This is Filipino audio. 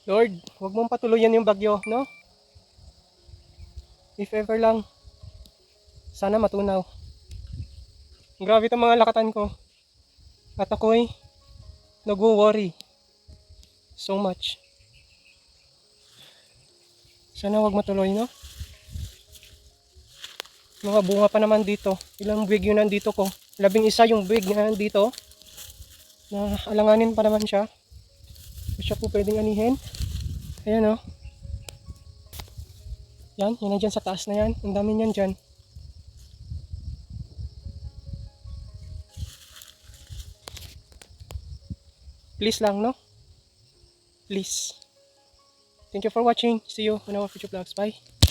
Lord, huwag mong patuluyan yung bagyo, no? If ever lang, sana matunaw. Grabe itong mga lakatan ko. At ako'y nag-worry so much. Sana huwag matuloy, no? Mga bunga pa naman dito. Ilang buwig yun nandito ko. 11 yung buwig na nandito. Na alanganin pa naman siya. Hindi siya po pwedeng anihin. Ayan, oh. Yan, yun na dyan sa taas na yan. Ang dami niyan dyan. Please lang, no? Please. Thank you for watching. See you on our future vlogs. Bye.